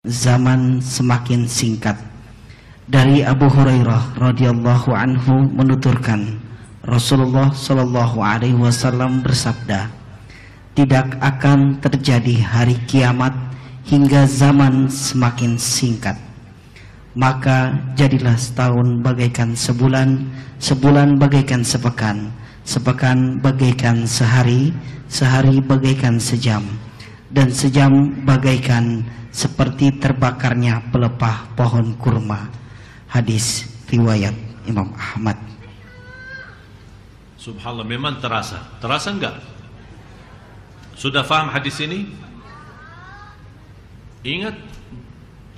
zaman semakin singkat. Dari Abu Hurairah radhiyallahu anhu menuturkan, Rasulullah shallallahu alaihi wasallam bersabda, tidak akan terjadi hari kiamat hingga zaman semakin singkat. Maka jadilah setahun bagaikan sebulan, sebulan bagaikan sepekan, sepekan bagaikan sehari, sehari bagaikan sejam, dan sejam bagaikan seperti terbakarnya pelepah pohon kurma. Hadis riwayat Imam Ahmad. Subhanallah, memang terasa. Terasa enggak? Sudah faham hadis ini? Ingat,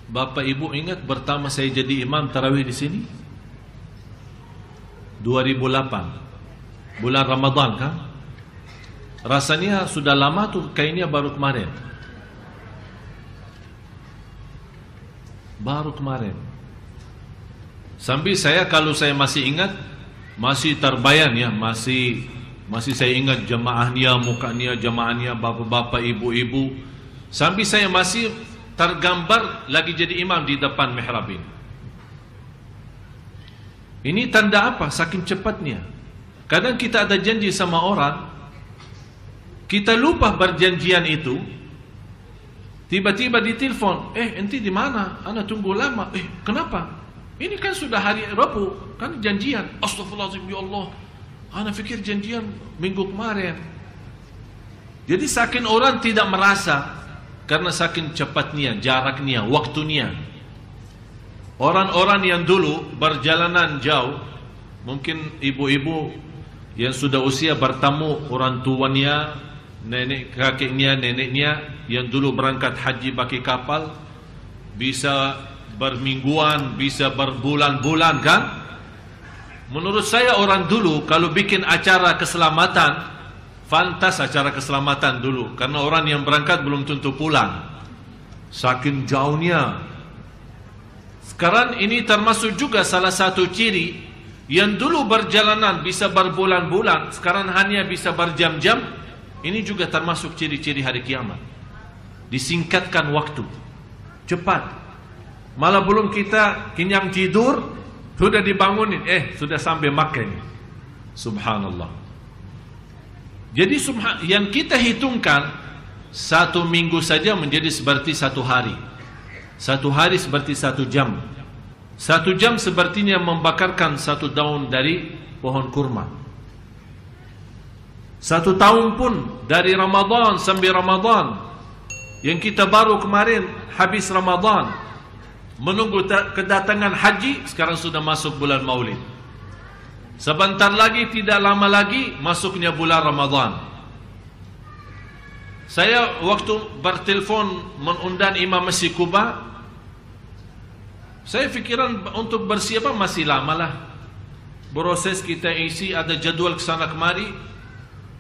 Bapak Ibu ingat pertama saya jadi imam tarawih di sini? 2008, bulan Ramadan kan? Rasanya sudah lama tuh, kayaknya baru kemarin. Baru kemarin. Sambil saya, kalau saya masih ingat, masih terbayang ya, masih saya ingat jemaahnya, mukanya jemaahnya, bapak-bapak, ibu-ibu. Sambil saya masih tergambar lagi jadi imam di depan mihrab ini. Ini tanda apa? Saking cepatnya. Kadang kita ada janji sama orang, kita lupa berjanjian itu. Tiba-tiba ditelepon, enti di mana? Ana tunggu lama. Kenapa? Ini kan sudah hari Rabu, kan janjian. Astaghfirullahaladzim, ya Allah, ana fikir janjian minggu kemarin. Jadi saking orang tidak merasa, karena saking cepatnya, jaraknya, waktunya. Orang-orang yang dulu berjalanan jauh, mungkin ibu-ibu yang sudah usia bertemu orang tuanya, nenek kakeknya, neneknya yang dulu berangkat haji pakai kapal, bisa bermingguan, bisa berbulan-bulan kan? Menurut saya orang dulu kalau bikin acara keselamatan, fantas acara keselamatan dulu, karena orang yang berangkat belum tentu pulang, saking jauhnya. Sekarang ini termasuk juga salah satu ciri, yang dulu berjalanan bisa berbulan-bulan, sekarang hanya bisa berjam-jam. Ini juga termasuk ciri-ciri hari kiamat. Disingkatkan waktu, cepat. Malah belum kita kenyang tidur, sudah dibangunin, sudah sampai Makkah ini. Subhanallah. Jadi yang kita hitungkan, satu minggu saja menjadi seperti satu hari. Satu hari seperti satu jam. Satu jam sepertinya membakarkan satu daun dari pohon kurma. Satu tahun pun dari Ramadan sampai Ramadan, yang kita baru kemarin habis Ramadan, menunggu kedatangan haji, sekarang sudah masuk bulan Maulid. Sebentar lagi, tidak lama lagi masuknya bulan Ramadan. Saya waktu bertelefon mengundang Imam Masjid Kuba, saya fikiran untuk bersiap masih lama lah. Proses kita isi, ada jadwal kesana kemari.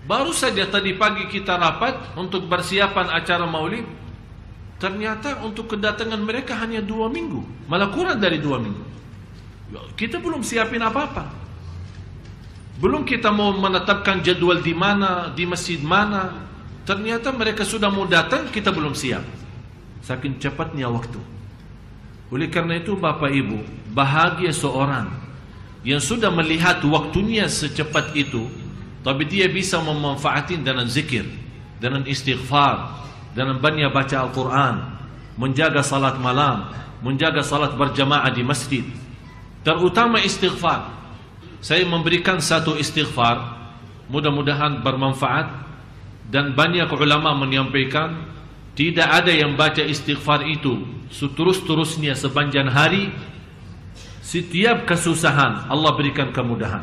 Baru saja tadi pagi kita rapat untuk persiapan acara Maulid. Ternyata untuk kedatangan mereka hanya 2 minggu, malah kurang dari 2 minggu. Kita belum siapin apa-apa. Belum kita mau menetapkan jadwal di mana, di masjid mana. Ternyata mereka sudah mau datang, kita belum siap. Saking cepatnya waktu. Oleh karena itu Bapak Ibu, bahagia seorang yang sudah melihat waktunya secepat itu, tapi dia bisa memanfaatkan dengan zikir, dengan istighfar, dengan banyak baca Al-Quran, menjaga salat malam, menjaga salat berjamaah di masjid, terutama istighfar. Saya memberikan satu istighfar, mudah-mudahan bermanfaat, dan banyak ulama menyampaikan tidak ada yang baca istighfar itu seterus-terusnya sepanjang hari. Setiap kesusahan Allah berikan kemudahan,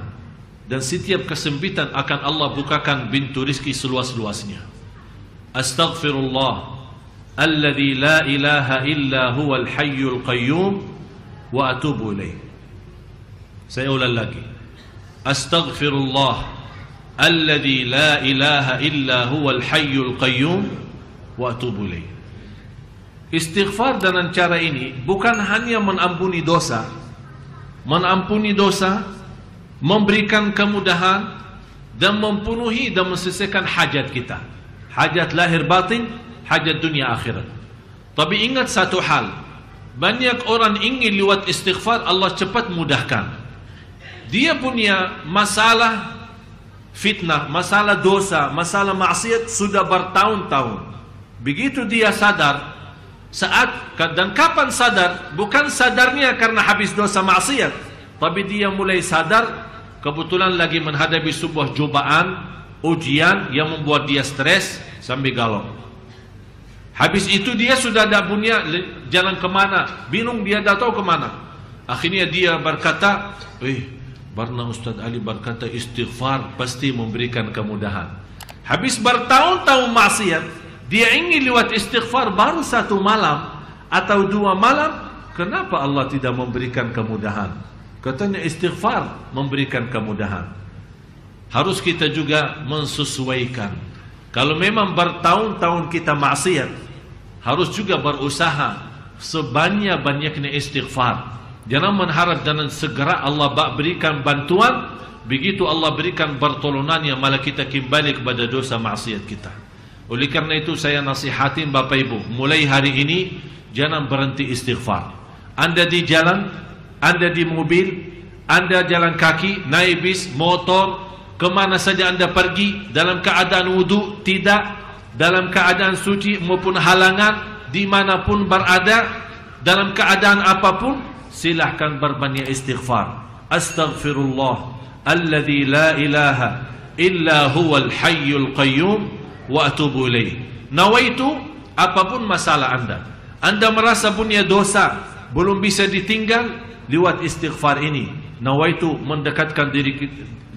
dan setiap kesempitan akan Allah bukakan pintu rizki seluas-luasnya. Astaghfirullah alladzi la ilaha illa huwal hayyul qayyum wa atubu ilaih. Saya ulang lagi. Astaghfirullah alladzi la ilaha illa huwal hayyul qayyum wa atubu ilaih. Istighfar dengan cara ini bukan hanya mengampuni dosa, memberikan kemudahan, dan memenuhi dan menyelesaikan hajat kita. Hajat lahir batin, hajat dunia akhirat. Tapi ingat satu hal, banyak orang ingin lewat istighfar Allah cepat mudahkan. Dia punya masalah fitnah, masalah dosa, masalah maksiat sudah bertahun-tahun. Begitu dia sadar, saat dan kapan sadar? Bukan sadarnya karena habis dosa maksiat, tapi dia mulai sadar kebetulan lagi menghadapi sebuah cobaan, ujian yang membuat dia stres sampai galau. Habis itu dia sudah tidak punya jalan kemana, bingung dia tidak tahu kemana. Akhirnya dia berkata, karena Ustaz Ali berkata istighfar pasti memberikan kemudahan. Habis bertahun-tahun maksiat, dia ingin lewat istighfar baru satu malam atau dua malam, kenapa Allah tidak memberikan kemudahan? Katanya istighfar memberikan kemudahan. Harus kita juga mensesuaikan. Kalau memang bertahun-tahun kita maksiat, harus juga berusaha sebanyak-banyaknya istighfar. Jangan mengharap dan segera Allah berikan bantuan. Begitu Allah berikan pertolongannya, malah kita kembali kepada dosa maksiat kita. Oleh karena itu saya nasihatin Bapak Ibu, mulai hari ini jangan berhenti istighfar. Anda di jalan, Anda di mobil, Anda jalan kaki, naik bis, motor, kemana saja Anda pergi, dalam keadaan wudu, tidak, dalam keadaan suci maupun halangan, dimanapun berada, dalam keadaan apapun, silahkan berbanyak istighfar. Astaghfirullah alladzi la ilaha illa huwal hayyul qayyum wa atubu ilaih. Nawaitu, apapun masalah Anda merasa punya dosa belum bisa ditinggal, lewat istighfar ini nawaitu mendekatkan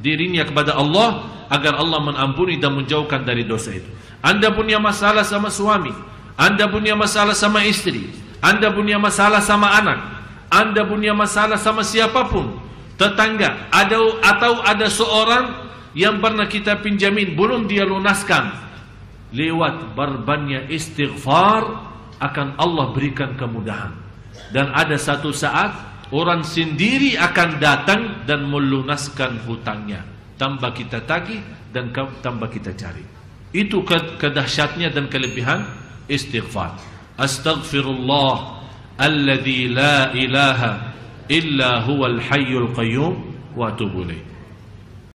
dirinya kepada Allah agar Allah mengampuni dan menjauhkan dari dosa itu. Anda punya masalah sama suami, Anda punya masalah sama istri, Anda punya masalah sama anak, Anda punya masalah sama siapapun, tetangga, atau ada seorang yang pernah kita pinjamin belum dia lunaskan, lewat berbanyak istighfar akan Allah berikan kemudahan. Dan ada satu saat orang sendiri akan datang dan melunaskan hutangnya, tambah kita tagih dan tambah kita cari. Itu kedahsyatnya dan kelebihan istighfar. Astaghfirullah alladzi la ilaha illa huwal hayyul qayyum wa atubu ilaih.